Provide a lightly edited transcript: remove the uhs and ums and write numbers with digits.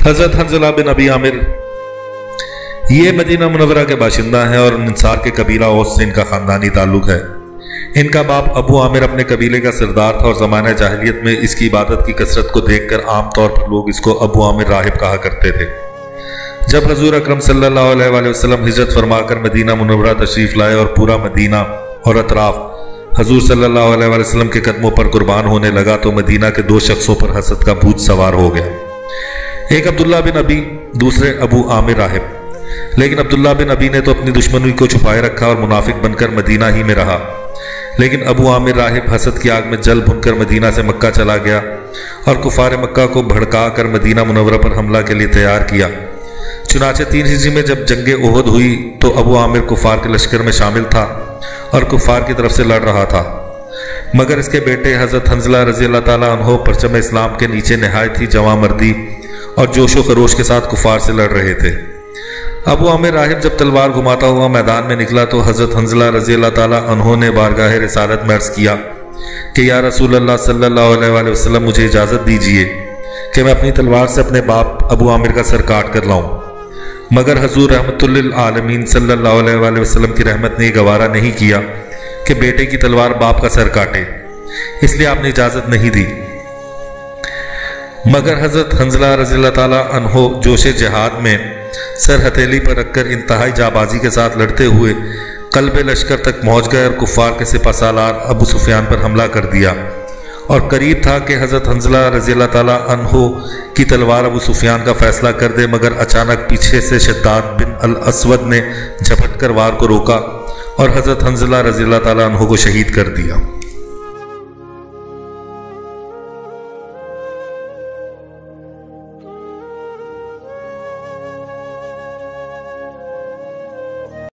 حضرت حنظلہ بن ابی عامر یہ مدینہ منورہ کے باشندہ ہیں اور انصار کے قبیلہ اوس سے ان کا خاندانی تعلق ہے۔ ان کا باپ ابو عامر اپنے قبیلے کا سردار تھا اور زمانہ جاہلیت میں اس کی عبادت کی کثرت کو دیکھ کر عام طور پر لوگ اس کو ابو عامر راہب کہا کرتے تھے۔ جب حضور اکرم صلی اللہ علیہ وآلہ وسلم ہجرت فرما کر مدینہ منورہ تشریف لائے اور پورا مدینہ اور اطراف حضور صلی اللہ علیہ وآلہ وسلم کے قدموں پر قربان ہونے لگا تو مدینہ کے دو شخصوں پر حسد کا بھوت سوار ہو گیا، ایک عبداللہ بن ابی، دوسرے ابو عامر راہب۔ لیکن عبداللہ بن ابی نے تو اپنی دشمنی کو چھپائے رکھا اور منافق بن کر مدینہ ہی میں رہا، لیکن ابو عامر راہب حسد کی آگ میں جل بھن کر مدینہ سے مکہ چلا گیا اور کفار مکہ کو بھڑکا کر مدینہ منورہ پر حملہ کے لیے تیار کیا۔ چنانچہ 3 ہجری میں جب جنگ احد ہوئی تو ابو عامر کفار کے لشکر میں شامل تھا اور کفار کی طرف سے لڑ رہا تھا، مگر اس کے بیٹے حضرت حنظلہ رضی اللہ تعالیٰ عنہ پرچم اسلام کے نیچے نہایت ہی جواں مردی اور جوش و خروش کے ساتھ کفار سے لڑ رہے تھے۔ ابو عامر راہب جب تلوار گھماتا ہوا میدان میں نکلا تو حضرت حنظلہ رضی اللہ تعالیٰ عنہ نے بارگاہ رسالت میں عرض کیا کہ یا رسول اللہ صلی اللہ علیہ وآلہ وسلم مجھے اجازت دیجیے کہ میں اپنی تلوار سے اپنے باپ ابو عامر کا سر کاٹ کر لاؤں، مگر حضور رحمت للعالمین صلی اللہ علیہ وآلہ وسلم کی رحمت نے گوارا نہیں کیا کہ بیٹے کی تلوار باپ کا سر کاٹے، اس لیے آپ نے اجازت نہیں دی۔ مگر حضرت حنظلہ رضی اللہ تعالیٰ عنہ جوش جہاد میں سر ہتھیلی پر رکھ کر انتہائی جابازی کے ساتھ لڑتے ہوئے قلب لشکر تک پہنچ گئے اور کفار کے سپہ سالار ابو سفیان پر حملہ کر دیا، اور قریب تھا کہ حضرت حنظلہ رضی اللہ تعالیٰ عنہ کی تلوار ابو سفیان کا فیصلہ کر دے، مگر اچانک پیچھے سے شداد بن الاسود نے جھپٹ کر وار کو روکا اور حضرت حنظلہ رضی اللہ تعالیٰ عنہ کو شہید کر دیا۔